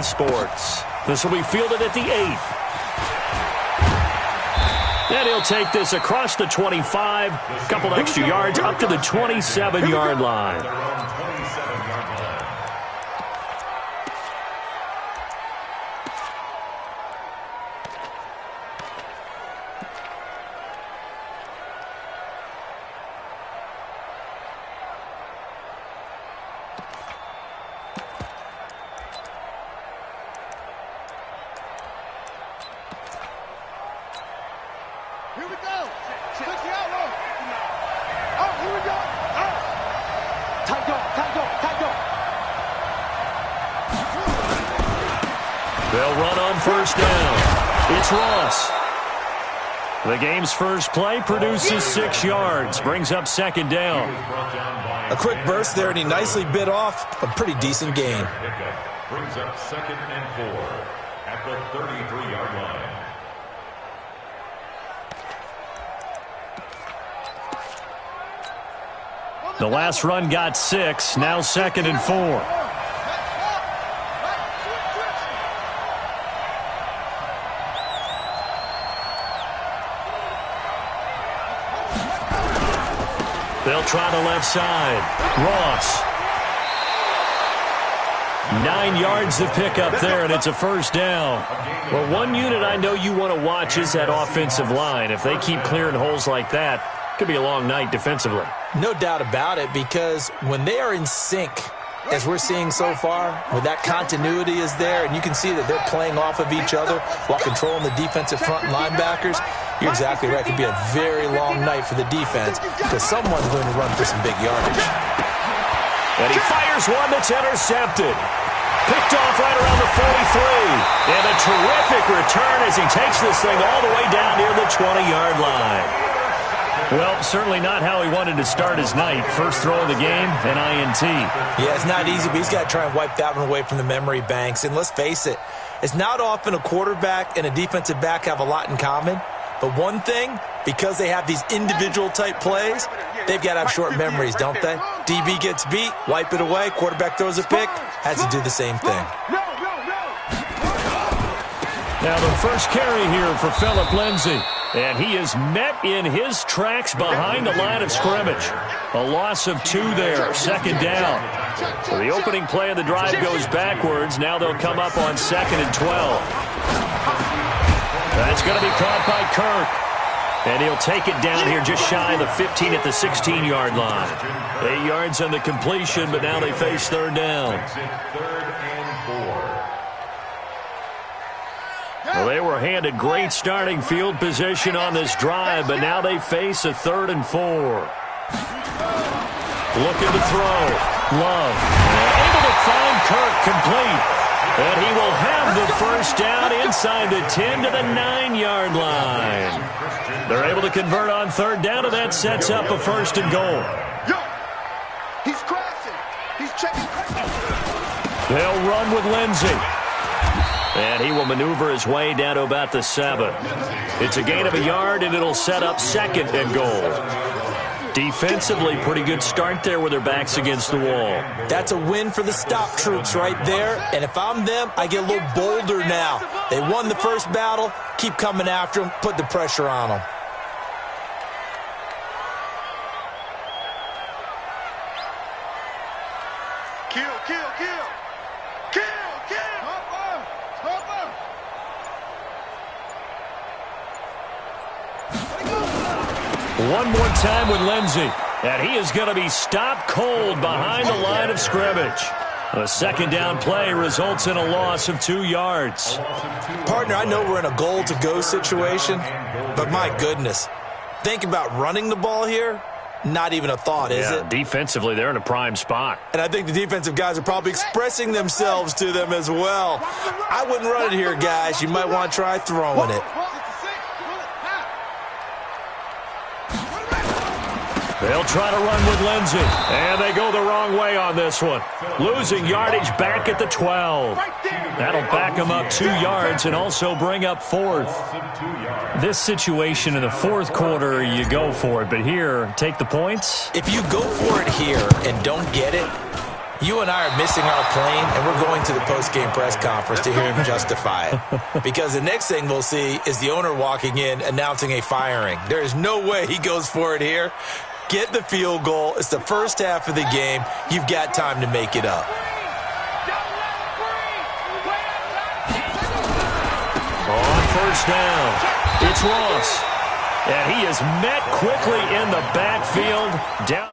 sports. This will be fielded at the 8th. And he'll take this across the 25, a couple extra yards up to the 27-yard line. Here we go. 6 out row. Oh, here we go. Oh. Tight go, tight go, tight go. They'll run on first down. It's Ross. The game's first play produces 6 yards, brings up second down. A quick burst there, and he nicely bit off a pretty decent gain. Brings up 2nd and 4 at the 33-yard line. The last run got 6, now 2nd and 4. They'll try the left side. Ross. 9 yards to pick up there, and it's a first down. Well, one unit I know you want to watch is that offensive line. If they keep clearing holes like that, could be a long night defensively. No doubt about it, because when they are in sync, as we're seeing so far, when that continuity is there, and you can see that they're playing off of each other while controlling the defensive front linebackers, you're exactly right. It could be a very long night for the defense because someone's going to run for some big yardage. And he fires one that's intercepted. Picked off right around the 43. And a terrific return as he takes this thing all the way down near the 20-yard line. Well, certainly not how he wanted to start his night. First throw of the game, an INT. Yeah, it's not easy, but he's got to try and wipe that one away from the memory banks. And let's face it, it's not often a quarterback and a defensive back have a lot in common. But one thing, because they have these individual type plays, they've got to have short memories, don't they? DB gets beat, wipe it away, quarterback throws a pick, has to do the same thing. Now the first carry here for Phillip Lindsay. And he is met in his tracks behind the line of scrimmage. A loss of 2 there, second down. So the opening play of the drive goes backwards. Now they'll come up on 2nd and 12. That's going to be caught by Kirk. And he'll take it down here just shy of the 15 at the 16-yard line. 8 yards on the completion, but now they face third down. Well, they were handed great starting field position on this drive, but now they face a 3rd and 4. Looking to throw. Love. Able to find Kirk complete. And he will have the first down inside the 10 to the 9-yard line. They're able to convert on third down, and that sets up a 1st and goal. He's crashing. He's checking. They'll run with Lindsay. And he will maneuver his way down to about the 7. It's a gain of a yard, and it'll set up 2nd and goal. Defensively, pretty good start there with their backs against the wall. That's a win for the stop troops right there. And if I'm them, I get a little bolder now. They won the first battle. Keep coming after them. Put the pressure on them. Kill, kill, kill. Kill, kill. One more time with Lindsay. And he is going to be stopped cold behind the line of scrimmage. A second down play results in a loss of 2 yards. Partner, I know we're in a goal-to-go situation, but my goodness, think about running the ball here. Not even a thought, is it? Defensively, they're in a prime spot. And I think the defensive guys are probably expressing themselves to them as well. I wouldn't run it here, guys. You might want to try throwing it. They'll try to run with Lindsay. And they go the wrong way on this one. Losing yardage back at the 12. That'll back them up 2 yards and also bring up 4th. This situation in the 4th quarter, you go for it. But here, take the points. If you go for it here and don't get it, You and I are missing our plane, and we're going to the post-game press conference to hear him justify it. Because the next thing we'll see is the owner walking in announcing a firing. There is no way he goes for it here. Get the field goal. It's the first half of the game. You've got time to make it up. On first down, it's Ross. And he is met quickly in the backfield. Down.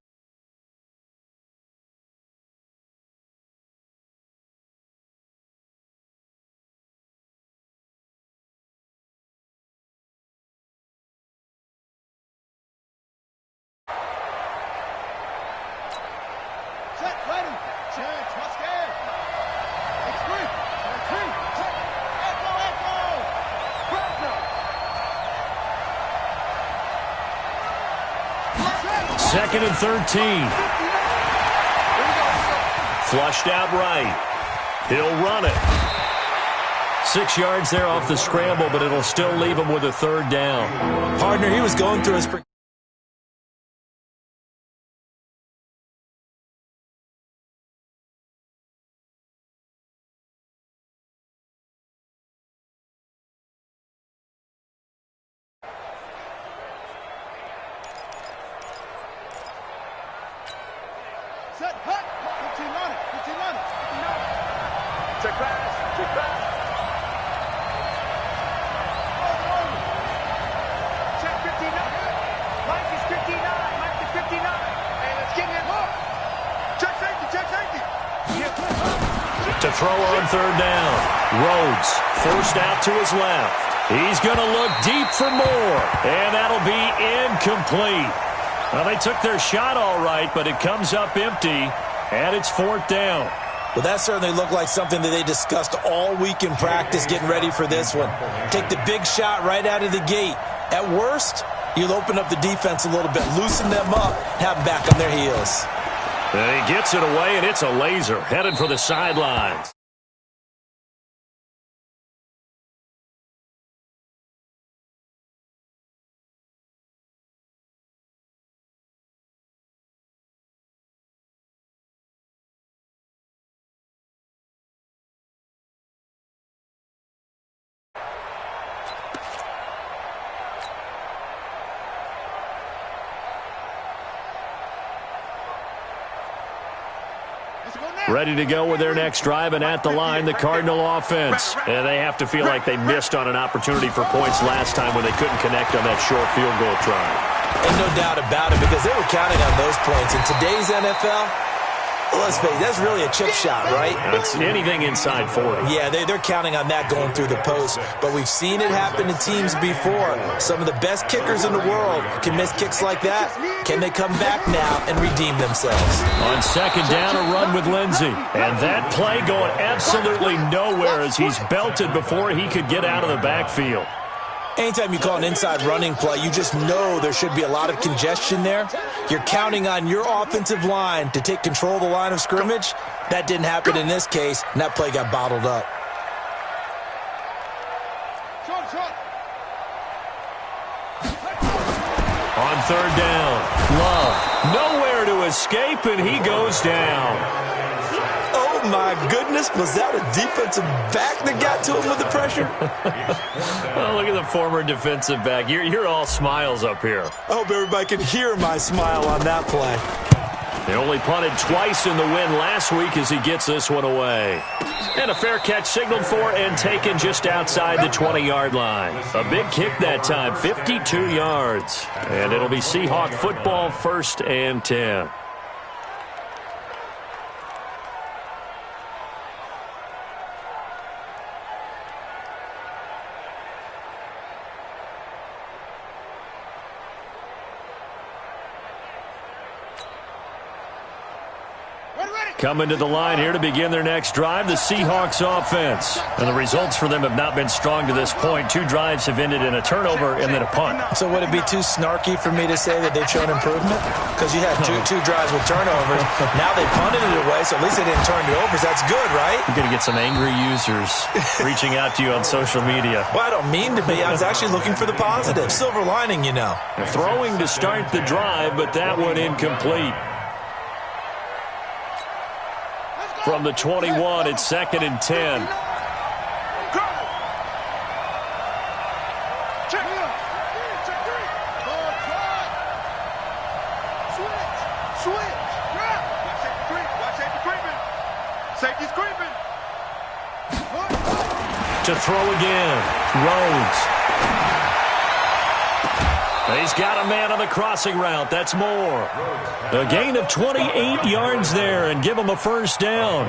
Second and 13. Flushed out right. He'll run it. 6 yards there off the scramble, but it'll still leave him with a third down. Partner, he was going through his... Set, hut, 15 on it, 15 on it, 15 on it. Check pass, check pass. Over. Check 59. Mike is 59, Mike is 59. Hey, let's get him up. Check safety, check safety. To throw on third down. Rhodes forced out to his left. He's going to look deep for more, and that'll be incomplete. Well, they took their shot all right, but it comes up empty, and it's fourth down. Well, that certainly looked like something that they discussed all week in practice, getting ready for this one. Take the big shot right out of the gate. At worst, you'll open up the defense a little bit, loosen them up, have them back on their heels. And he gets it away, and it's a laser, headed for the sidelines. Ready to go with their next drive, and at the line, the Cardinal offense. And they have to feel like they missed on an opportunity for points last time when they couldn't connect on that short field goal try. And no doubt about it, because they were counting on those points. In today's NFL, let's face it, that's really a chip shot, right? It's anything inside 40. Yeah, they're counting on that going through the post. But we've seen it happen to teams before. Some of the best kickers in the world can miss kicks like that. Can they come back now and redeem themselves? On second down, a run with Lindsey. And that play going absolutely nowhere as he's belted before he could get out of the backfield. Anytime you call an inside running play, you just know there should be a lot of congestion there. You're counting on your offensive line to take control of the line of scrimmage. That didn't happen in this case, and that play got bottled up. On third down, Love. Nowhere to escape, and he goes down. Oh, my goodness. Was that a defensive back that got to him with the pressure? Oh, look at the former defensive back. You're all smiles up here. I hope everybody can hear my smile on that play. They only punted twice in the win last week as he gets this one away. And a fair catch signaled for and taken just outside the 20-yard line. A big kick that time, 52 yards. And it'll be Seahawk football, 1st and 10. Coming to the line here to begin their next drive, the Seahawks offense. And the results for them have not been strong to this point. 2 drives have ended in a turnover and then a punt. So would it be too snarky for me to say that they've shown improvement? Because you had two drives with turnovers. Now they punted it away, so at least they didn't turn it over. So that's good, right? You're going to get some angry users reaching out to you on social media. Well, I don't mean to be. I was actually looking for the positive. Silver lining, you know. Throwing to start the drive, but that one incomplete. From the 21, it's 2nd and 10. Safety's creeping. To throw again. Rhodes. He's got a man on the crossing route. That's more. A gain of 28 yards there and give him a first down.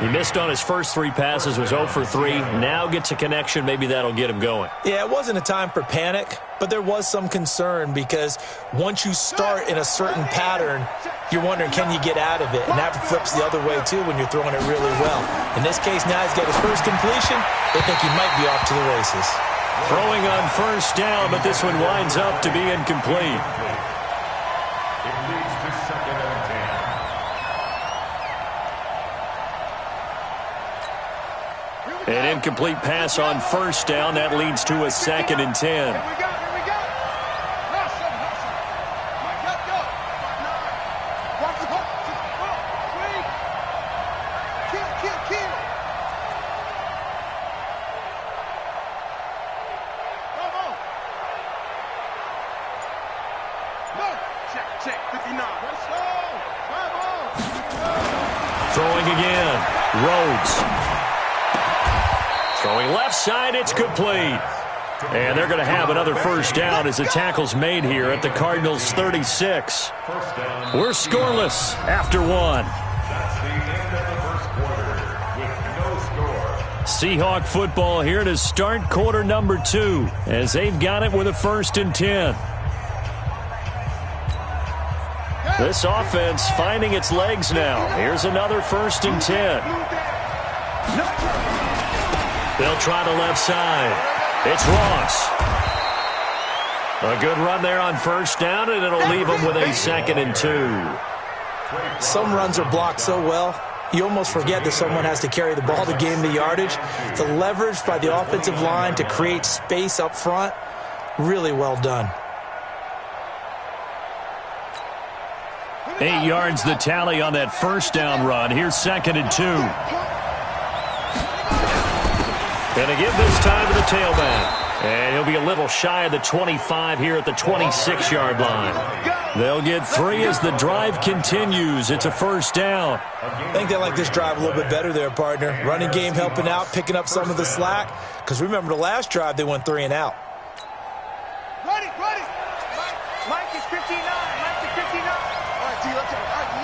He missed on his first 3 passes, was 0 for 3. Now gets a connection. Maybe that'll get him going. Yeah, it wasn't a time for panic, but there was some concern because once you start in a certain pattern, you're wondering, can you get out of it? And that flips the other way, too, when you're throwing it really well. In this case, now he's got his first completion. They think he might be off to the races. Throwing on first down, but this one winds up to be incomplete. It leads to 2nd and 10. An incomplete pass on first down. That leads to a 2nd and 10. Here we go. Hustle. Mike, go. Watch the hook. Kill. No. Check. 59. Let's go. Come on. Throwing again. Rhodes. Throwing left side, it's complete. And they're going to have another first down as the tackle's made here at the Cardinals' 36. We're scoreless after 1. That's the end of the first quarter with no score. Seahawk football here to start quarter number 2 as they've got it with a 1st and 10. This offense finding its legs now. Here's another 1st and 10. They'll try the left side. It's Ross. A good run there on first down, and it'll leave them with a 2nd and 2. Some runs are blocked so well, you almost forget that someone has to carry the ball to gain the yardage. The leverage by the offensive line to create space up front, really well done. 8 yards the tally on that first down run. Here's 2nd and 2. Going to give this time to the tailback. And he'll be a little shy of the 25 here at the 26-yard line. They'll get 3 as the drive continues. It's a first down. I think they like this drive a little bit better there, partner. Running game helping out, picking up some of the slack. Because remember, the last drive, they went 3 and out. Ready. Mike is 59. Mike is 59. All right, D, let's go. All right, D.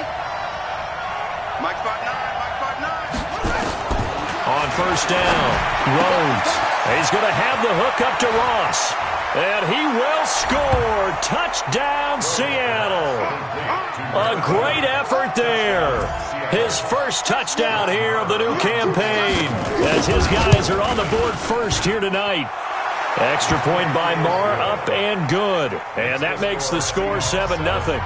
Mike's got 9. On first down, Rhodes. He's going to have the hook up to Ross. And he will score. Touchdown, Seattle. A great effort there. His first touchdown here of the new campaign as his guys are on the board first here tonight. Extra point by Marr, up and good. And that makes the score 7-0.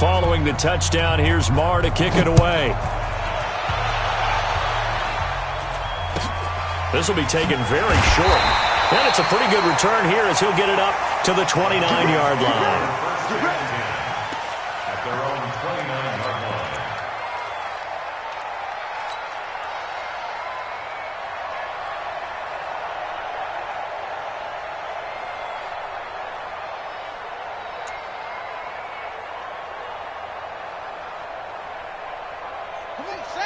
Following the touchdown, here's Marr to kick it away. This will be taken very short. And it's a pretty good return here as he'll get it up to the 29-yard line. At their own 29-yard line.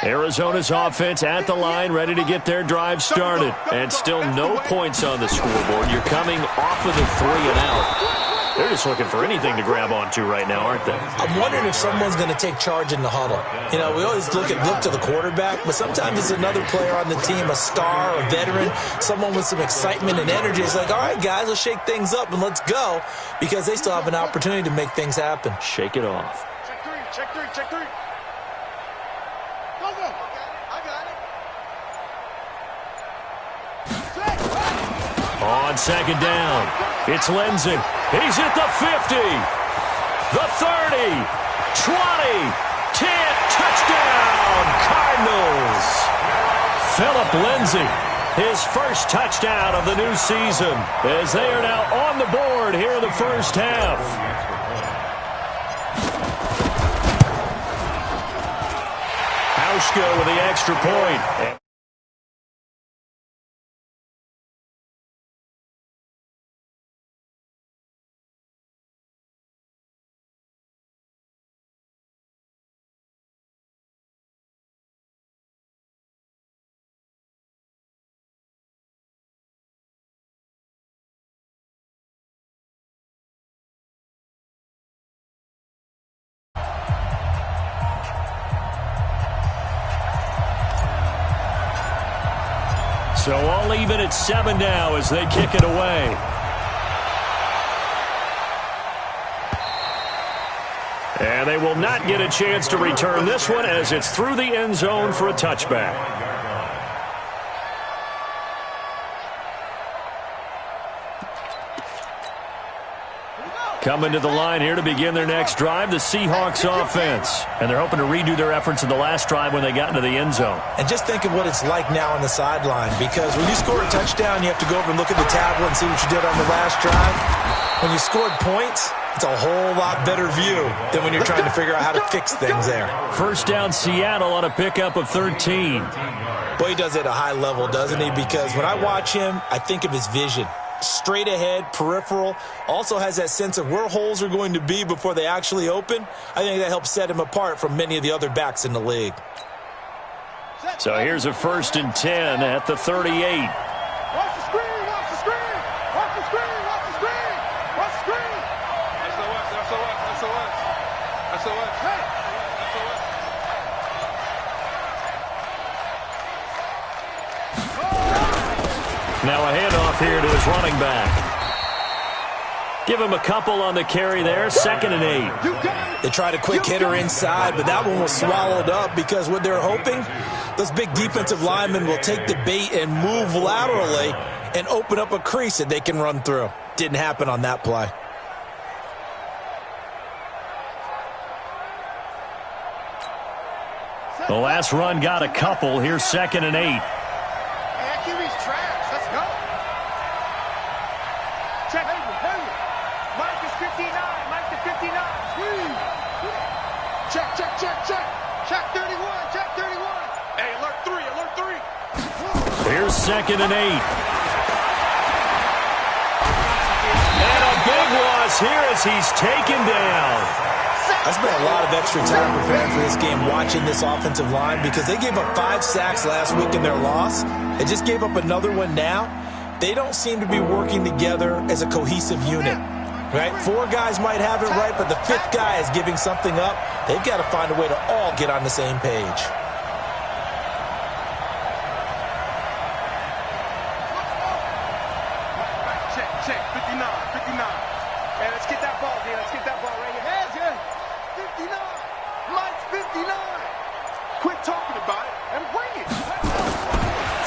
Arizona's offense at the line, ready to get their drive started. And still no points on the scoreboard. You're coming off of the 3 and out. They're just looking for anything to grab onto right now, aren't they? I'm wondering if someone's going to take charge in the huddle. You know, we always look to the quarterback, but sometimes it's another player on the team, a star, a veteran, someone with some excitement and energy. It's like, all right, guys, let's shake things up and let's go, because they still have an opportunity to make things happen. Shake it off. Check three. Go. I got it. On second down, it's Lindsey. He's at the 50, the 30, 20, 10, touchdown, Cardinals. Phillip Lindsey his first touchdown of the new season, as they are now on the board here in the first half. Hauschka with the extra point. So all even at 7 now as they kick it away. And they will not get a chance to return this one as it's through the end zone for a touchback. Coming to the line here to begin their next drive, the Seahawks offense. And they're hoping to redo their efforts in the last drive when they got into the end zone. And just think of what it's like now on the sideline, because when you score a touchdown, you have to go over and look at the tablet and see what you did on the last drive. When you scored points, it's a whole lot better view than when you're trying to figure out how to fix things there. First down, Seattle on a pickup of 13. Boy, he does it at a high level, doesn't he? Because when I watch him, I think of his vision. Straight ahead, peripheral, also has that sense of where holes are going to be before they actually open. I think that helps set him apart from many of the other backs in the league. So here's a 1st and 10 at the 38. Watch the screen, watch the screen, watch the screen, watch the screen, watch the screen. SOS. Hey. Now a handoff here to his running back. Give him a couple on the carry there. 2nd and 8. They tried a quick hitter inside, but that one was swallowed up because what they're hoping, those big defensive linemen will take the bait and move laterally and open up a crease that they can run through. Didn't happen on that play. The last run got a couple. Here's 2nd and 8. Check 31, check 31. Hey, alert 3. Here's 2nd and 8. And a big loss here as he's taken down. I spent a lot of extra time preparing for this game watching this offensive line because they gave up 5 sacks last week in their loss. They just gave up another one now. They don't seem to be working together as a cohesive unit. Right? 4 guys might have it right, but the 5th guy is giving something up. They've got to find a way to all get on the same page. Check, 59. Man, let's get that ball, dude. Let's get that ball right here. Heads, yeah. 59. Mike's 59. Quit talking about it and bring it.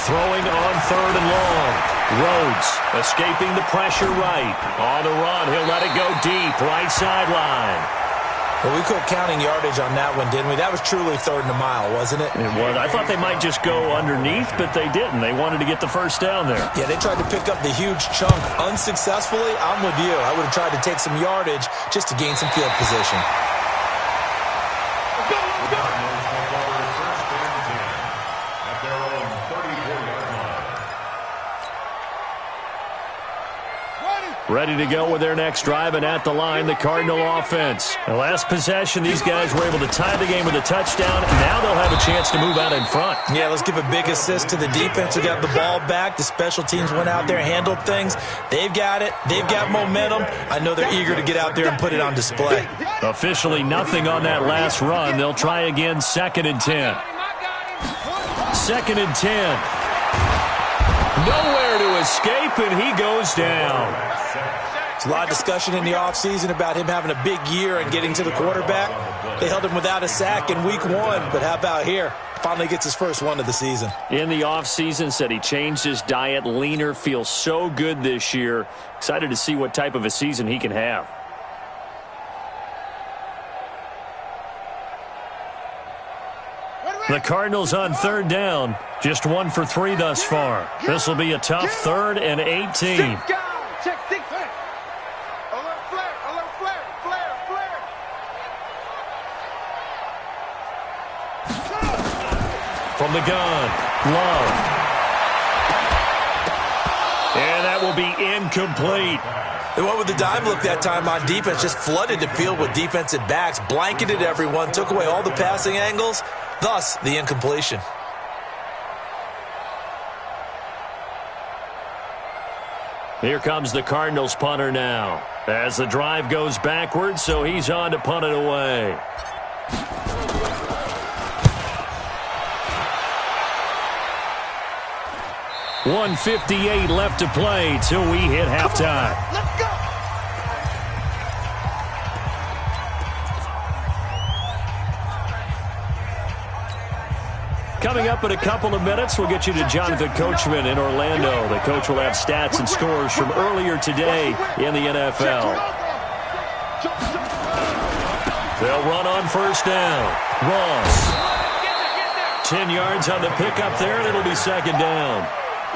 Throwing on 3rd and long. Rhodes escaping the pressure right. On the run, he'll let it go deep. Right sideline. Well, we quit counting yardage on that one, didn't we? That was truly 3rd and a mile, wasn't it? It was. I thought they might just go underneath, but they didn't. They wanted to get the first down there. Yeah, they tried to pick up the huge chunk unsuccessfully. I'm with you. I would have tried to take some yardage just to gain some field position. Ready to go with their next drive, and at the line, the Cardinal offense. The last possession, these guys were able to tie the game with a touchdown, and now they'll have a chance to move out in front. Yeah, let's give a big assist to the defense who got the ball back. The special teams went out there, handled things. They've got it. They've got momentum. I know they're eager to get out there and put it on display. Officially nothing on that last run. They'll try again, 2nd and 10. 2nd and 10. Nowhere to escape, and he goes down. There's a lot of discussion in the offseason about him having a big year and getting to the quarterback. They held him without a sack in week 1, but how about here? Finally gets his first one of the season. In the offseason, said he changed his diet, leaner, feels so good this year. Excited to see what type of a season he can have. Wait. The Cardinals on third down. Just 1 for 3 thus far. This will be a tough 3rd and 18. Check 6. Alert flare. Alert flare. Flare. From the gun, Love. And that will be incomplete. They went with the dime look that time on defense, just flooded the field with defensive backs, blanketed everyone, took away all the passing angles, thus the incompletion. Here comes the Cardinals punter now. As the drive goes backwards, so he's on to punt it away. .158 left to play till we hit halftime. Let's go. Coming up in a couple of minutes, we'll get you to Jonathan Coachman in Orlando. The coach will have stats and scores from earlier today in the NFL. They'll run on first down. Ross. 10 yards on the pickup there, and it'll be second down.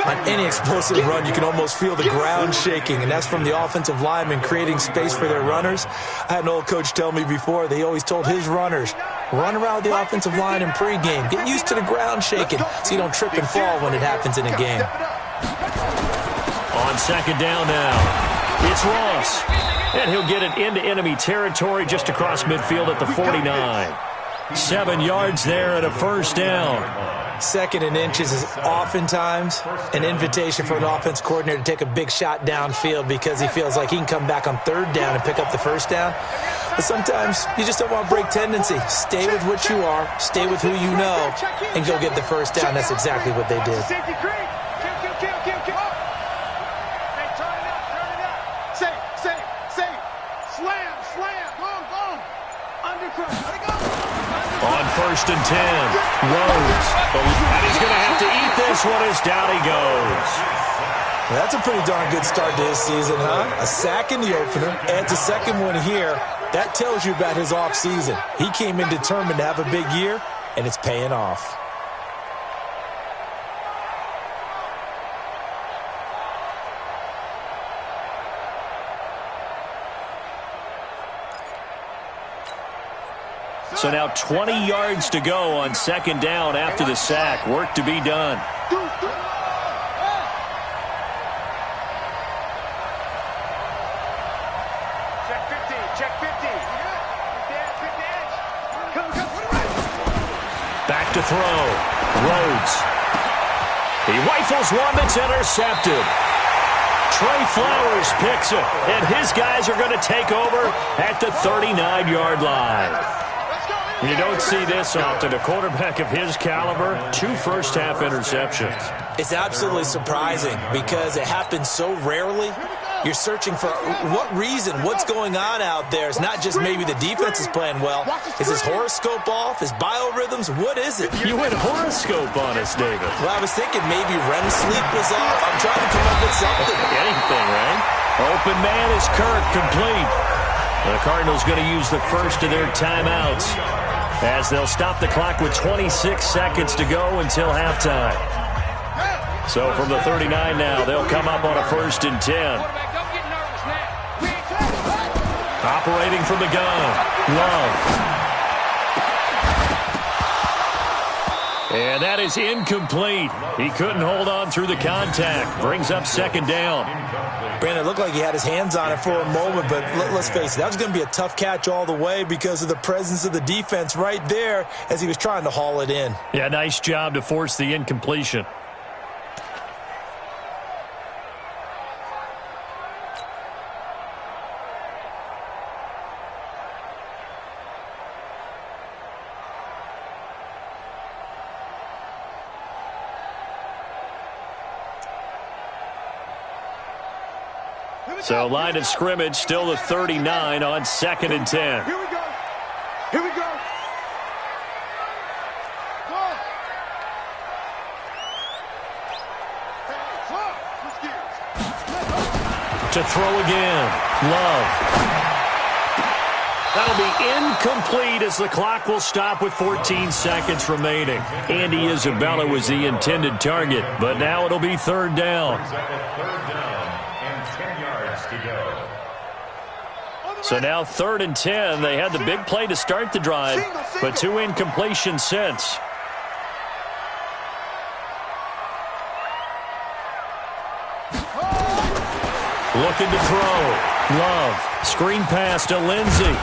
On any explosive run, you can almost feel the ground shaking, and that's from the offensive linemen creating space for their runners. I had an old coach tell me before, they always told his runners, run around the offensive line in pregame. Get used to the ground shaking so you don't trip and fall when it happens in a game. On second down now, it's Ross. And he'll get it into enemy territory just across midfield at the 49. 7 yards there and a first down. 2nd and inches is oftentimes an invitation for an offense coordinator to take a big shot downfield because he feels like he can come back on 3rd down and pick up the first down. But sometimes you just don't want to break tendency. Stay with what you are, stay with who you know, and go get the first down. That's exactly what they did. Safety creep. Kill. Hey, turn it up. Safe. Slam. Boom. Undercut. Let it go. On 1st and 10, Rhodes. And he's going to have to eat this one as down he goes. Well, that's a pretty darn good start to his season, huh? A sack in the opener, adds a second one here. That tells you about his offseason. He came in determined to have a big year, and it's paying off. So now 20 yards to go on second down after the sack. Work to be done. Check 50. Back to throw. Rhodes. He rifles one that's intercepted. Trey Flowers picks it, and his guys are going to take over at the 39-yard line. You don't see this often. A quarterback of his caliber, 2 first-half interceptions. It's absolutely surprising because it happens so rarely. You're searching for what reason, what's going on out there. It's not just maybe the defense is playing well. Is his horoscope off? His biorhythms? What is it? You went horoscope on us, David. Well, I was thinking maybe REM sleep was off. I'm trying to come up with something. Anything, right? Open man is Kirk, complete. The Cardinals going to use the first of their timeouts as they'll stop the clock with 26 seconds to go until halftime. So from the 39 now, they'll come up on a 1st and 10. Operating from the gun, Love. And that is incomplete. He couldn't hold on through the contact. Brings up second down. Brandon, it looked like he had his hands on it for a moment, but let's face it, that was going to be a tough catch all the way because of the presence of the defense right there as he was trying to haul it in. Yeah, nice job to force the incompletion. So line of scrimmage still the 39 on 2nd and 10. Here we go. To throw again, Love. That'll be incomplete as the clock will stop with 14 seconds remaining. Andy Isabella was the intended target, but now it'll be third down. Third down and 10 yards to go. So now 3rd and 10. They had the big play to start the drive, but 2 incompletions since. Looking to throw. Love. Screen pass to Lindsey.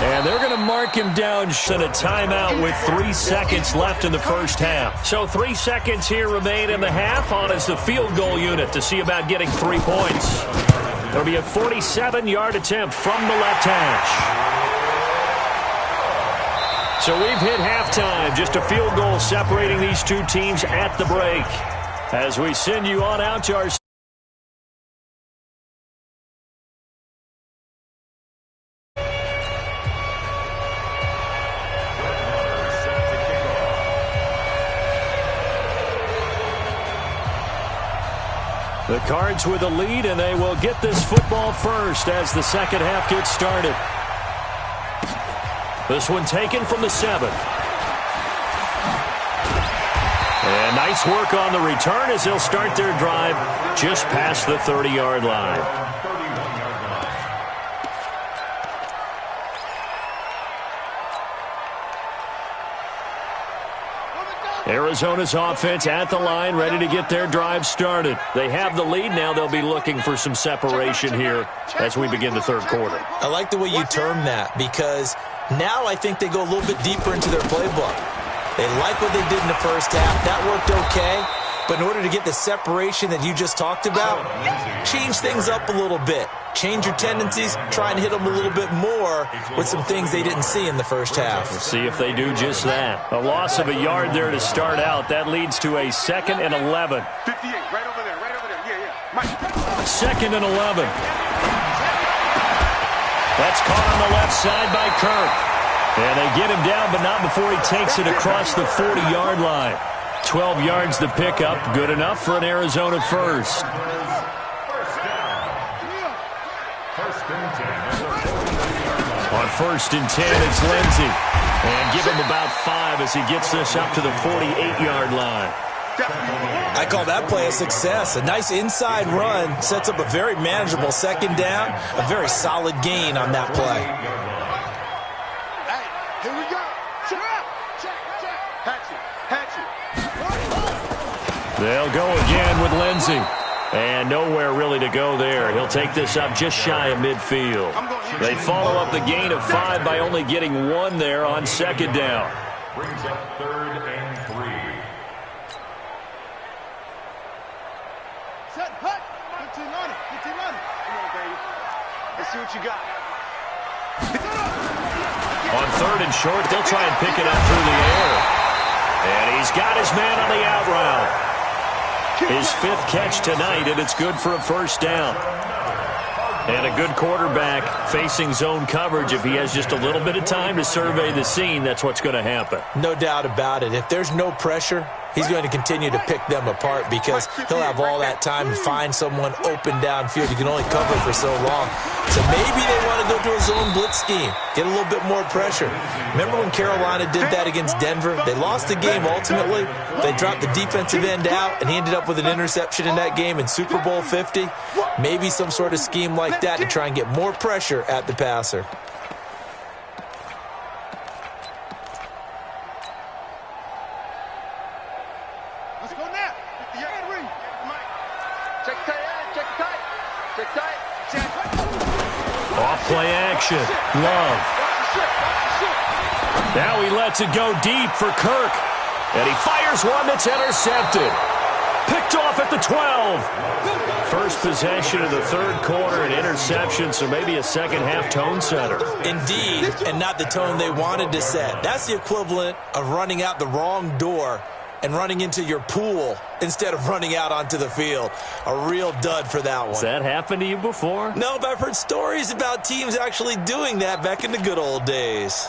And they're going to mark him down. Set a timeout with 3 seconds left in the first half. So 3 seconds here remain in the half. On as the field goal unit to see about getting 3 points. There'll be a 47-yard attempt from the left hash. So we've hit halftime. Just a field goal separating these two teams at the break. As we send you on out to our... The Cards with a lead, and they will get this football first as the second half gets started. This one taken from the 7. And nice work on the return as they'll start their drive just past the 30-yard line. Arizona's offense at the line, ready to get their drive started. They have the lead now. They'll be looking for some separation here as we begin the third quarter. I like the way you term that, because now I think they go a little bit deeper into their playbook. They like what they did in the first half. That worked okay. But in order to get the separation that you just talked about, change things up a little bit. Change your tendencies, try and hit them a little bit more with some things they didn't see in the first half. We'll see if they do just that. A loss of a yard there to start out. That leads to a 2nd and 11. 58, right over there, right over there. Yeah, yeah. Mike. 2nd and 11. That's caught on the left side by Kirk. And they get him down, but not before he takes it across the 40-yard line. 12 yards to pick up. Good enough for an Arizona first. On 1st and 10, it's Lindsey. And give him about 5 as he gets this up to the 48-yard line. I call that play a success. A nice inside run sets up a very manageable second down. A very solid gain on that play. Hey, here we go. Check. Hatchet. They'll go again with Lindsey. And nowhere really to go there. He'll take this up just shy of midfield. They follow up the gain of 5 by only getting 1 there on second down. Brings up 3rd and 3. Set, hut. 15 on it. Come on, baby. Let's see what you got. On 3rd and short, they'll try and pick it up through the air. And he's got his man on the out route. His 5th catch tonight, and it's good for a first down. And a good quarterback facing zone coverage. If he has just a little bit of time to survey the scene, that's what's going to happen. No doubt about it. If there's no pressure, he's going to continue to pick them apart because he'll have all that time to find someone open downfield. He can only cover for so long. So maybe they want to go to a zone blitz scheme, get a little bit more pressure. Remember when Carolina did that against Denver? They lost the game ultimately. They dropped the defensive end out, and he ended up with an interception in that game in Super Bowl 50. Maybe some sort of scheme like that to try and get more pressure at the passer. Let's go now. Check tight. Off play action. Love. Now he lets it go deep for Kirk. And he fires one that's intercepted. Picked off at the 12. First possession of the third quarter, an interception, so maybe a second half tone setter. Indeed, and not the tone they wanted to set. That's the equivalent of running out the wrong door and running into your pool instead of running out onto the field. A real dud for that one. Has that happened to you before? No, but I've heard stories about teams actually doing that back in the good old days.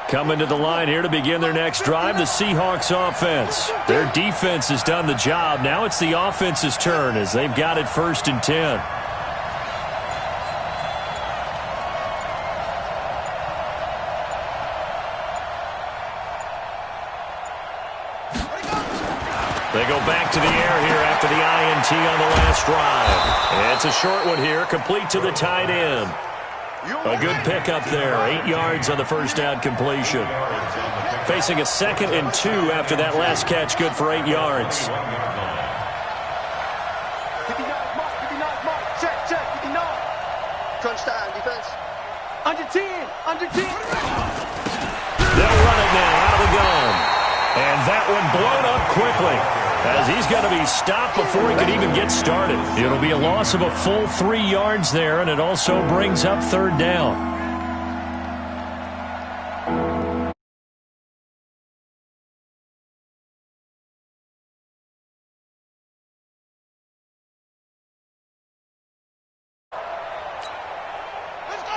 Coming to the line here to begin their next drive, the Seahawks offense. Their defense has done the job. Now it's the offense's turn as they've got it 1st and 10. They go back to the air here after the INT on the last drive. And it's a short one here, complete to the tight end. A good pickup there, 8 yards on the first down completion. Facing a 2nd and 2 after that last catch, good for 8 yards. 59 mark, check, 59. Crunch time, defense. Under 10, under 10. They'll run it now out of the gun. And that one blown up quickly, as he's going to be stopped before he could even get started. It'll be a loss of a full 3 yards there, and it also brings up 3rd down. Let's go.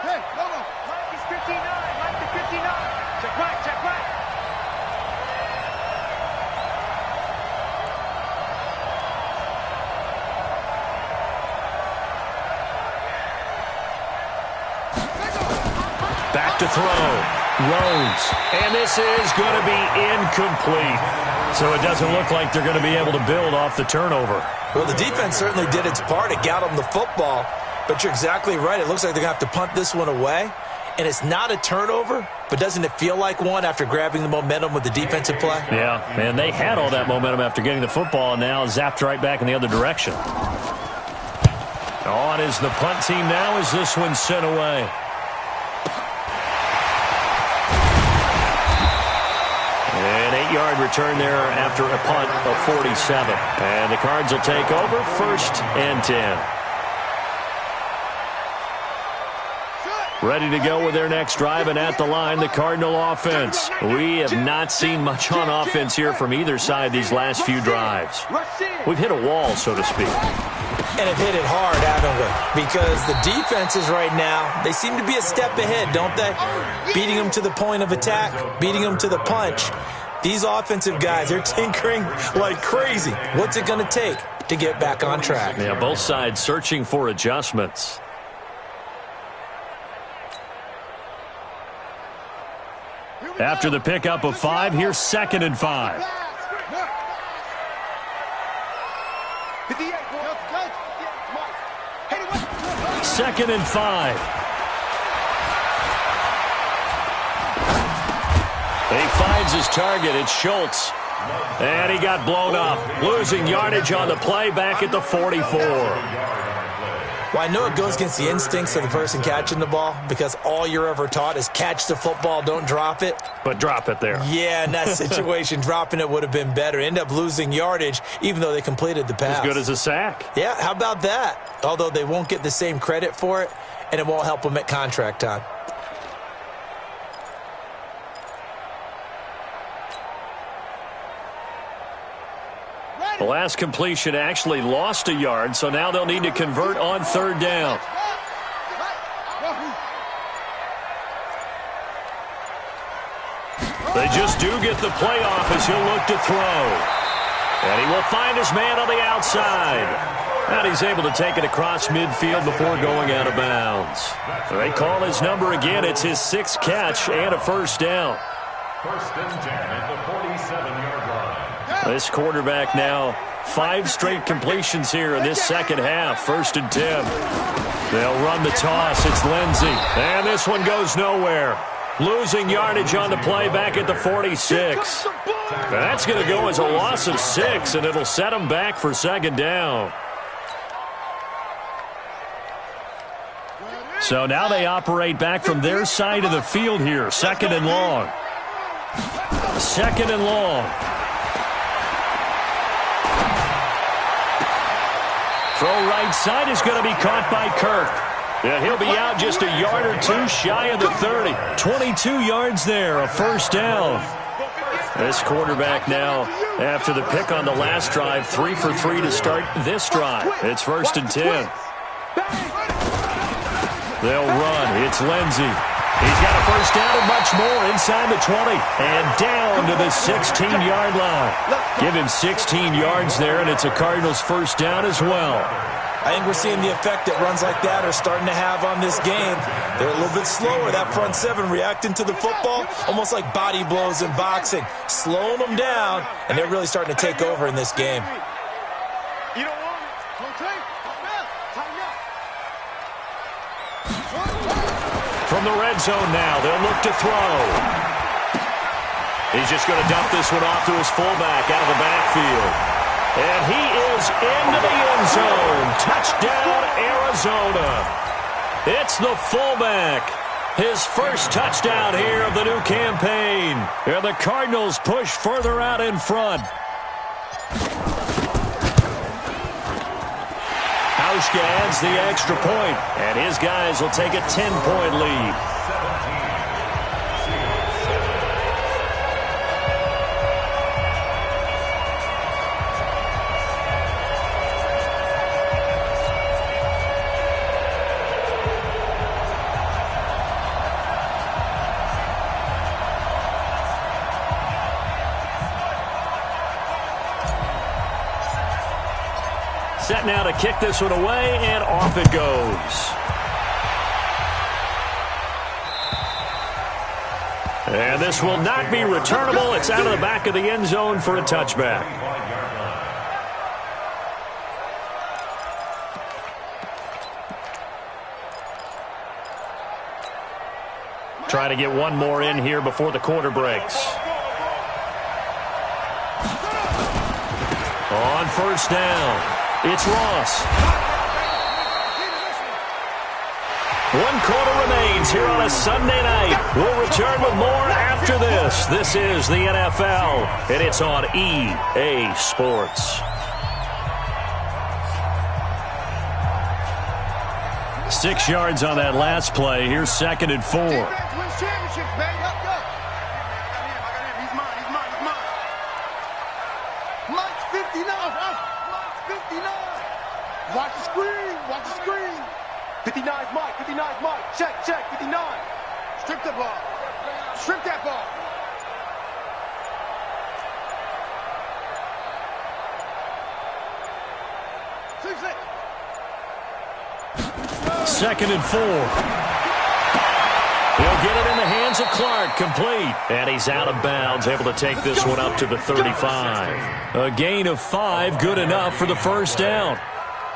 Hey, go. Mike is 59, Mike to 59. Check right, check right. Back to throw. Rhodes. And this is going to be incomplete. So it doesn't look like they're going to be able to build off the turnover. Well, the defense certainly did its part. It got them the football. But you're exactly right. It looks like they're going to have to punt this one away. And it's not a turnover, but doesn't it feel like one after grabbing the momentum with the defensive play? Yeah, and they had all that momentum after getting the football, and now zapped right back in the other direction. On is the punt team now as this one's sent away. An 8-yard return there after a punt of 47. And the Cards will take over 1st and 10. Ready to go with their next drive, and at the line, the Cardinal offense. We have not seen much on offense here from either side these last few drives. We've hit a wall, so to speak. And have hit it hard, haven't we? Because the defenses right now, they seem to be a step ahead, don't they? Beating them to the point of attack, beating them to the punch. These offensive guys, they're tinkering like crazy. What's it going to take to get back on track? Yeah, both sides searching for adjustments. After the pickup of 5, here's 2nd and 5. 2nd and 5. He finds his target. It's Schultz. And he got blown up. Losing yardage on the play back at the 44. Well, I know it goes against the instincts of the person catching the ball because all you're ever taught is catch the football, don't drop it. But drop it there. Yeah, in that situation, dropping it would have been better. End up losing yardage even though they completed the pass. As good as a sack. Yeah, how about that? Although they won't get the same credit for it, and it won't help them at contract time. The last completion actually lost a yard, so now they'll need to convert on 3rd down. They just do get the play off as he'll look to throw. And he will find his man on the outside. And he's able to take it across midfield before going out of bounds. They call his number again. It's his 6th catch and a 1st down. 1st and 10 at the 47-yard line. This quarterback now 5 straight completions here in this 2nd half. 1st and 10. They'll run the toss. It's Lindsey. And this one goes nowhere. Losing yardage on the play back at the 46. That's going to go as a loss of 6, and it'll set them back for 2nd down. So now they operate back from their side of the field here. 2nd and long. 2nd and long. Throw right side is going to be caught by Kirk. Yeah, he'll be out just a yard or 2 shy of the 30. 22 yards there, a 1st down. This quarterback now, after the pick on the last drive, 3 for 3 to start this drive. It's 1st and 10. They'll run. It's Lindsey. He's got a 1st down and much more inside the 20. And down to the 16-yard line. Give him 16 yards there, and it's a Cardinals 1st down as well. I think we're seeing the effect that runs like that are starting to have on this game. They're a little bit slower, that front seven, reacting to the football, almost like body blows in boxing, slowing them down, and they're really starting to take over in this game. You don't want it. Tighten up. From the red zone now, they'll look to throw. He's just going to dump this one off to his fullback out of the backfield. And he is into the end zone. Touchdown, Arizona. It's the fullback. His first touchdown here of the new campaign. And the Cardinals push further out in front. Hauschka adds the extra point, and his guys will take a 10-point lead. Set now to kick this one away, and off it goes. And this will not be returnable. It's out of the back of the end zone for a touchback. Trying to get one more in here before the quarter breaks. On first down. It's Ross. 1 quarter remains here on a Sunday night. We'll return with more after this. This is the NFL, and it's on EA Sports. 6 yards on that last play. Here's 2nd and 4. Wins championships, baby. Go. He's mine. Mike's 59. Mike's 59. Watch the screen. 59's Mike. Check. 59. Strip the ball. Strip that ball. Second and 4. He'll get it in the hands of Clark, complete. And he's out of bounds, able to take this one up to the 35. A gain of 5, good enough for the first down.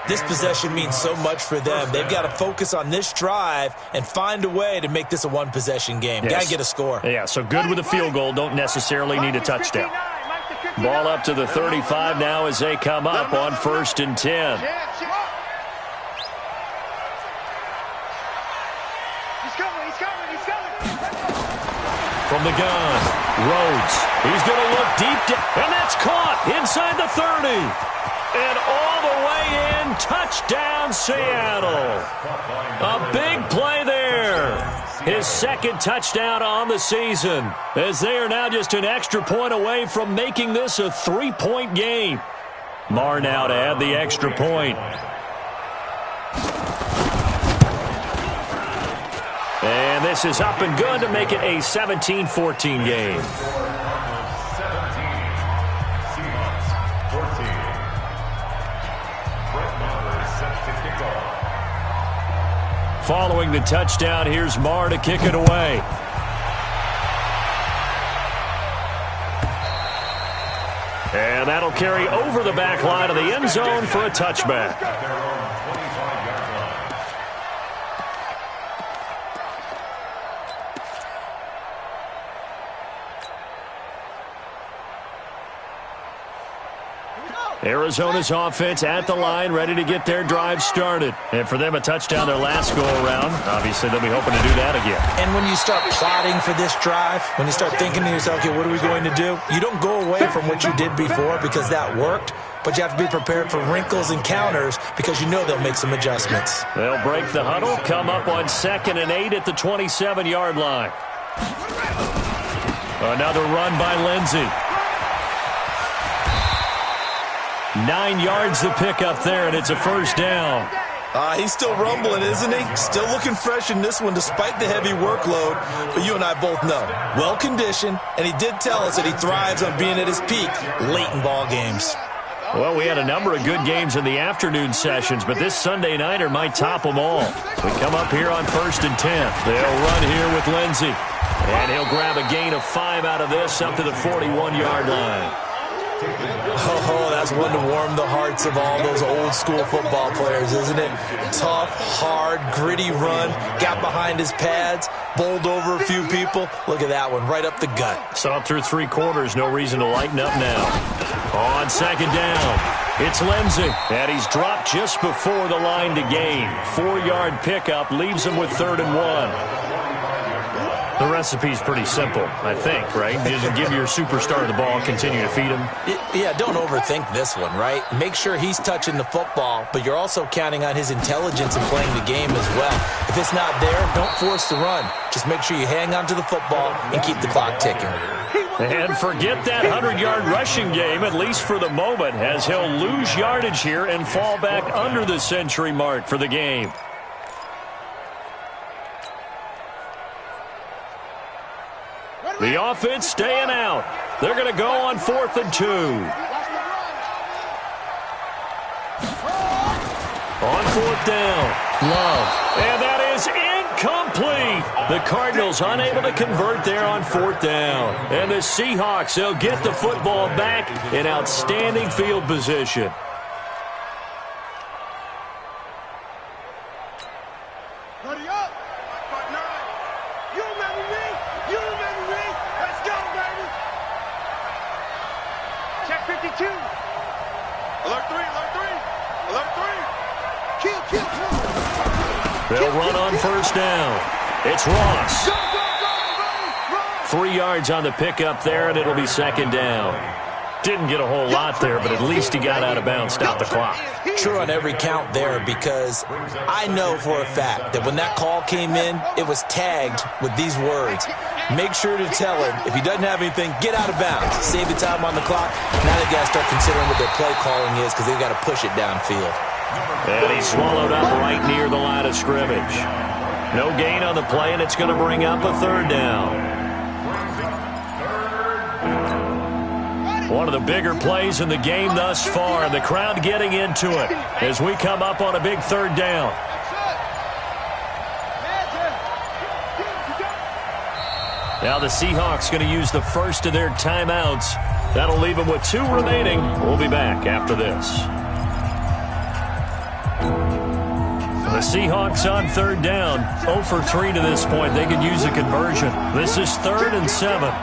This possession means so much for them. They've got to focus on this drive and find a way to make this a one-possession game. Yes. Got to get a score. Yeah, so good with a field goal. Don't necessarily need a touchdown. Ball up to the 35 now as they come up on 1st and 10. From the gun, Rhodes. He's going to look deep down, and that's caught inside the 30. And all the way in, touchdown Seattle. A big play there. His 2nd touchdown on the season, as they are now just an extra point away from making this a 3-point game. Marr now to add the extra point. And this is up and good to make it a 17-14 game. Following the touchdown, here's Marr to kick it away. And that'll carry over the back line of the end zone for a touchback. Arizona's offense at the line, ready to get their drive started. And for them, a touchdown their last go-around. Obviously, they'll be hoping to do that again. And when you start plotting for this drive, when you start thinking to yourself, okay, what are we going to do? You don't go away from what you did before because that worked, but you have to be prepared for wrinkles and counters because you know they'll make some adjustments. They'll break the huddle, come up on 2nd and 8 at the 27-yard line. Another run by Lindsey. 9 yards to pick up there, and it's a first down. He's still rumbling, isn't he? Still looking fresh in this one despite the heavy workload. But you and I both know, well-conditioned, and he did tell us that he thrives on being at his peak late in ball games. Well, we had a number of good games in the afternoon sessions, but this Sunday nighter might top them all. We come up here on 1st and 10. They'll run here with Lindsey. And he'll grab a gain of 5 out of this up to the 41-yard line. Oh, that's one to warm the hearts of all those old-school football players, isn't it? Tough, hard, gritty run, got behind his pads, bowled over a few people. Look at that one, right up the gut. Saw it through 3 quarters, no reason to lighten up now. On 2nd down, it's Lindsey, and he's dropped just before the line to gain. 4-yard pickup leaves him with 3rd and 1. The recipe's pretty simple, I think, right? You just give your superstar the ball, continue to feed him. Yeah, don't overthink this one, right? Make sure he's touching the football, but you're also counting on his intelligence in playing the game as well. If it's not there, don't force the run. Just make sure you hang on to the football and keep the clock ticking. And forget that 100-yard rushing game, at least for the moment, as he'll lose yardage here and fall back under the century mark for the game. The offense staying out. They're going to go on 4th and 2. On 4th down, Love. And that is incomplete. The Cardinals unable to convert there on 4th down. And the Seahawks, they'll get the football back in outstanding field position. Ready up. Front 9. You remember me? You remember me? Let's go, baby. Check 52. Alert 3, alert 3. Alert 3. Kill. They'll run on 1st down. It's Ross. Go, run. 3 yards on the pickup there, and it'll be 2nd down. Didn't get a whole lot there, but at least he got out of bounds, stopped the clock. True on every count there, because I know for a fact that when that call came in, it was tagged with these words. Make sure to tell him, if he doesn't have anything, get out of bounds. Save the time on the clock. Now they've got to start considering what their play calling is, because they've got to push it downfield. And he's swallowed up right near the line of scrimmage. No gain on the play, and it's going to bring up a 3rd down. One of the bigger plays in the game thus far, and the crowd getting into it as we come up on a big 3rd down. Now the Seahawks going to use the first of their timeouts. That'll leave them with 2 remaining. We'll be back after this. The Seahawks on 3rd down. 0 for 3 to this point. They could use a conversion. This is 3rd and 7.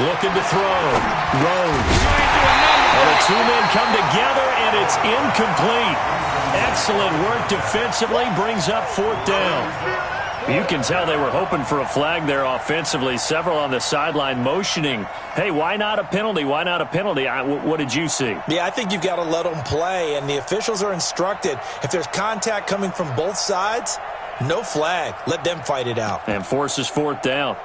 Looking to throw. Rose. And the 2 men come together, and it's incomplete. Excellent work defensively. Brings up 4th down. You can tell they were hoping for a flag there offensively. Several on the sideline motioning. Hey, why not a penalty? Why not a penalty? What did you see? Yeah, I think you've got to let them play, and the officials are instructed. If there's contact coming from both sides, no flag. Let them fight it out. And forces 4th down.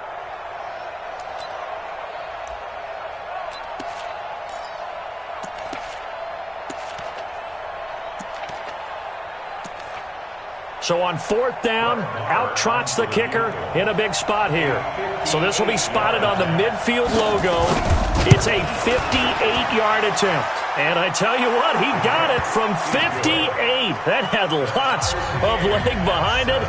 So on 4th down, out trots the kicker in a big spot here. So this will be spotted on the midfield logo. It's a 58-yard attempt. And I tell you what, he got it from 58. That had lots of leg behind it.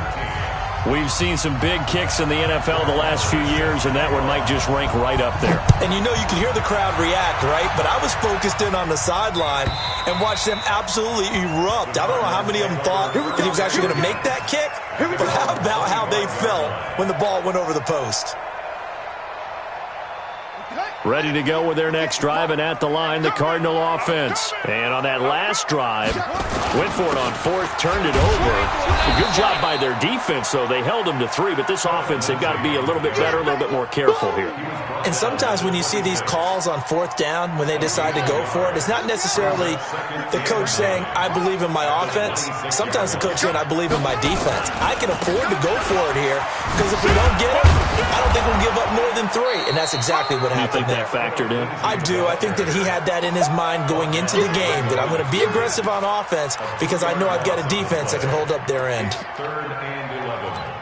We've seen some big kicks in the NFL the last few years, and that one might just rank right up there. And you know, you can hear the crowd react, right? But I was focused in on the sideline and watched them absolutely erupt. I don't know how many of them thought that he was actually going to make that kick, but how about how they felt when the ball went over the post? Ready to go with their next drive, and at the line, the Cardinal offense. And on that last drive, went for it on 4th, turned it over. A good job by their defense, though. They held them to 3, but this offense, they've got to be a little bit better, a little bit more careful here. And sometimes when you see these calls on 4th down, when they decide to go for it, it's not necessarily the coach saying, I believe in my offense. Sometimes the coach saying, I believe in my defense. I can afford to go for it here, because if we don't get it, I don't think we'll give up more than 3, and that's exactly what happened there. You think that factored in? I do. I think that he had that in his mind going into the game, that I'm going to be aggressive on offense because I know I've got a defense that can hold up their end. 3rd and 11.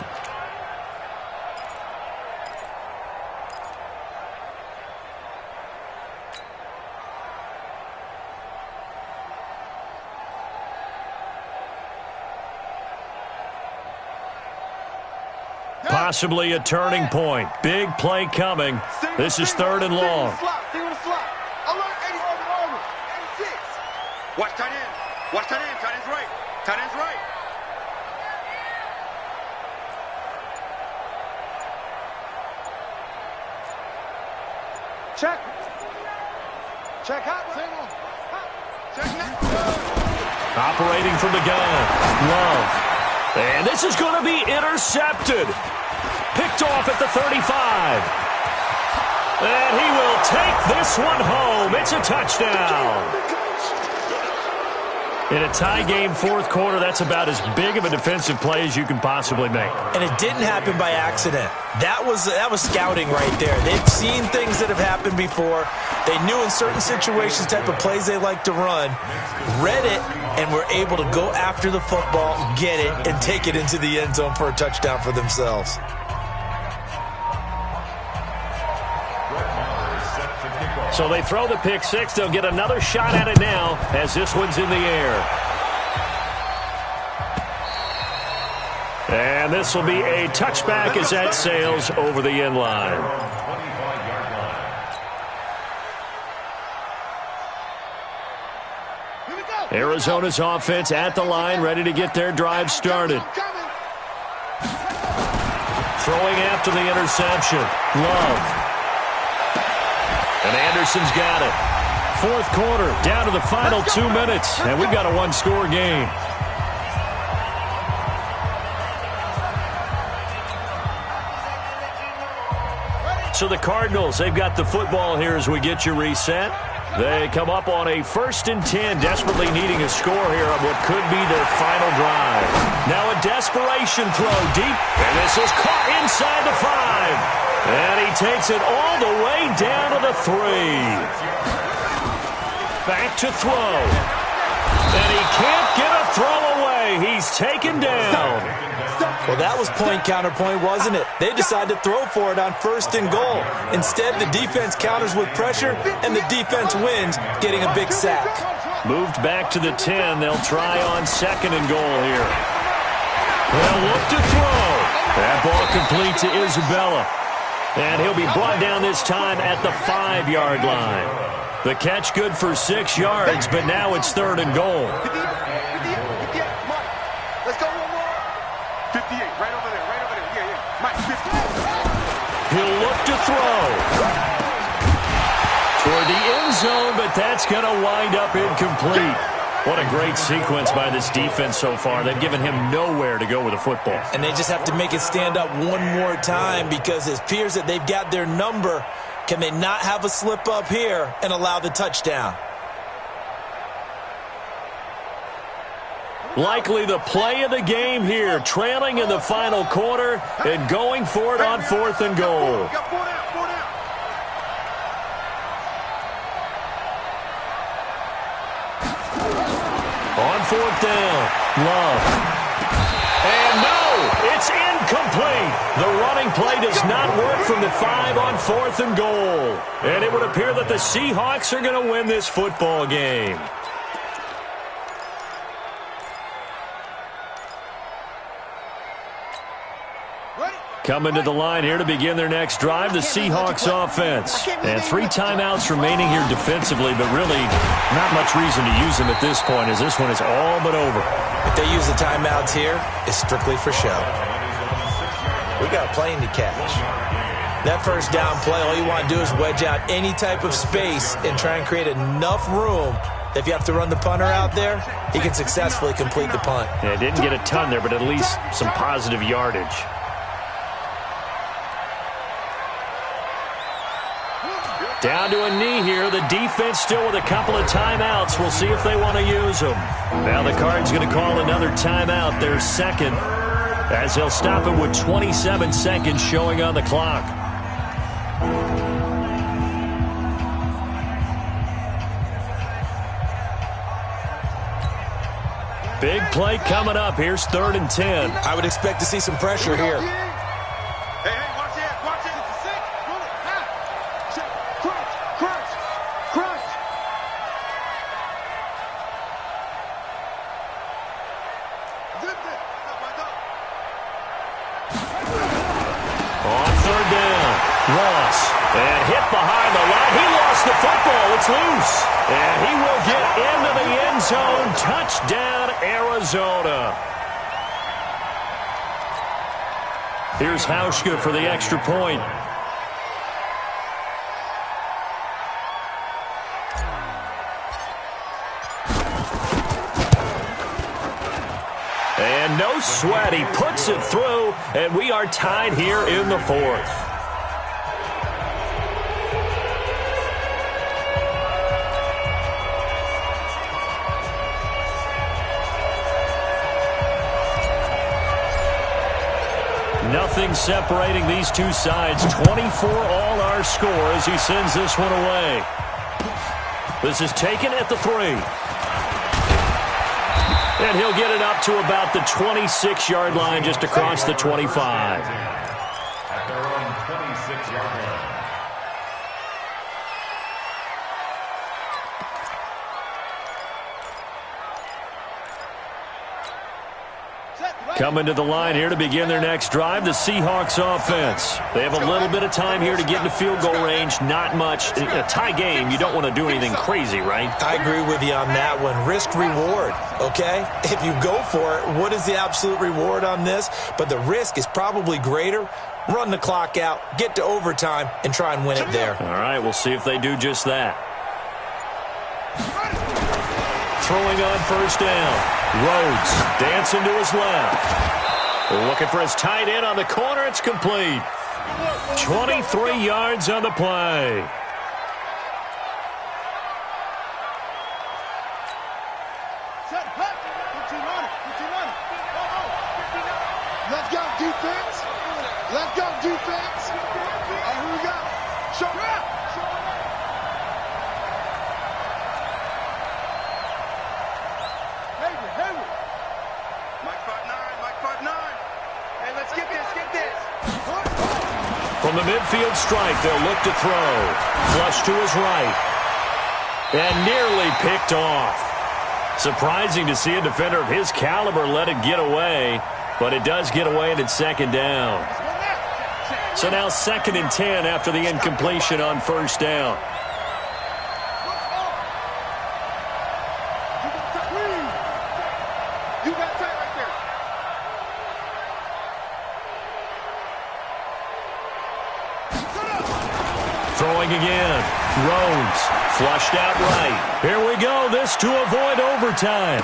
Possibly a turning point. Big play coming. This is 3rd and long. Watch tight end. Watch tight end. Tight end's right. Tight end's right. Check. Check hot. Check now. Operating from the gun. Love. And this is going to be intercepted. Picked off at the 35. And he will take this one home. It's a touchdown. In a tie game, 4th quarter, that's about as big of a defensive play as you can possibly make. And it didn't happen by accident. That was scouting right there. They've seen things that have happened before. They knew in certain situations type of plays they like to run, read it, and were able to go after the football, get it, and take it into the end zone for a touchdown for themselves. So they throw the pick 6. They'll get another shot at it now as this one's in the air. And this will be a touchback as that sails over the end line. Arizona's offense at the line, ready to get their drive started. Throwing after the interception. Love. And Anderson's got it. 4th quarter, down to the final 2 minutes, and we've got a one-score game. So the Cardinals, they've got the football here as we get you reset. They come up on a 1st and 10, desperately needing a score here on what could be their final drive. Now a desperation throw deep, and this is caught inside the 5. And he takes it all the way down to the 3. Back to throw. And he can't get a throw away. He's taken down. Well, that was point counterpoint, wasn't it? They decided to throw for it on 1st and goal. Instead, the defense counters with pressure, and the defense wins, getting a big sack. Moved back to the 10. They'll try on 2nd and goal here. They'll look to throw. That ball complete to Isabella. And he'll be brought down this time at the 5-yard line. The catch good for 6 yards, but now it's 3rd and goal. 58, let's go one more. 58, right over there. Yeah. Mike, 58. He'll look to throw. Toward the end zone, but that's going to wind up incomplete. What a great sequence by this defense so far. They've given him nowhere to go with the football. And they just have to make it stand up one more time because it appears that they've got their number. Can they not have a slip up here and allow the touchdown? Likely the play of the game here, trailing in the final quarter and going for it on 4th and goal. On 4th down, Love. And no, it's incomplete. The running play does not work from the 5 on 4th and goal. And it would appear that the Seahawks are going to win this football game. Coming to the line here to begin their next drive, the Seahawks offense. And 3 timeouts remaining here defensively, but really not much reason to use them at this point as this one is all but over. If they use the timeouts here, it's strictly for show. We got a plane to catch. That first down play, all you want to do is wedge out any type of space and try and create enough room that if you have to run the punter out there, he can successfully complete the punt. Yeah, didn't get a ton there, but at least some positive yardage. Down to a knee here. The defense still with a couple of timeouts. We'll see if they want to use them. Now the Cards going to call another timeout, their second. as he'll stop it with 27 seconds showing on the clock. Big play coming up. Here's 3rd and 10. I would expect to see some pressure here. Hey, watch it, watch it. It's a 6. Roll it. Half. Crunch, crunch, crunch. Zip it. On 3rd down, Ross. And hit behind the line. He lost the football. It's loose. And he will get into the end zone. Touchdown, Arizona. Here's Hauschka for the extra point. And no sweat. He puts it through, and we are tied here in the 4th. Nothing separating these two sides. 24 all our score as he sends this one away. This is taken at the 3. And he'll get it up to about the 26-yard line, just across the 25. At their own 26-yard line. Coming to the line here to begin their next drive, the Seahawks offense. They have a little bit of time here to get into field goal range. Not much. In a tie game, you don't want to do anything crazy, right? I agree with you on that one. Risk-reward, okay? If you go for it, what is the absolute reward on this? But the risk is probably greater. Run the clock out, get to overtime, and try and win it there. All right, we'll see if they do just that. Throwing on 1st down. Rhodes dancing to his left. Looking for his tight end on the corner. It's complete. 23 yards on the play. Let's go, defense. Let's go, defense. Hey, here we go. Show up. Hayward. Mike 5'9". Hey, let's get this. From the midfield stripe, they'll look to throw. Flush to his right. And nearly picked off. Surprising to see a defender of his caliber let it get away, but it does get away and it's 2nd down. So now 2nd and 10 after the incompletion on 1st down. You got tight right there. Throwing again. Rhodes flushed out right. Here we go. This to avoid overtime.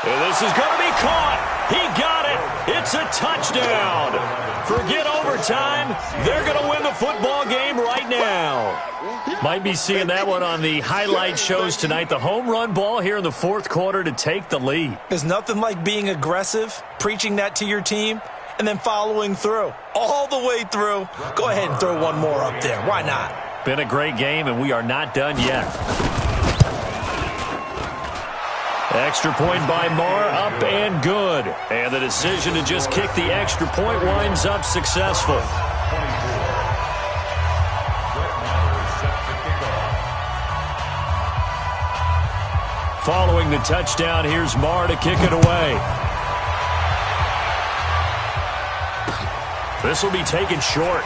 And this is going to be caught. He got it. It's a touchdown. Forget overtime. They're going to win the football game right now. Might be seeing that one on the highlight shows tonight. The home run ball here in the 4th quarter to take the lead. There's nothing like being aggressive, preaching that to your team, and then following through. All the way through. Go ahead and throw one more up there. Why not? Been a great game, and we are not done yet. Extra point by Marr, up and good. And the decision to just kick the extra point winds up successful. Following the touchdown, here's Marr to kick it away. This will be taken short.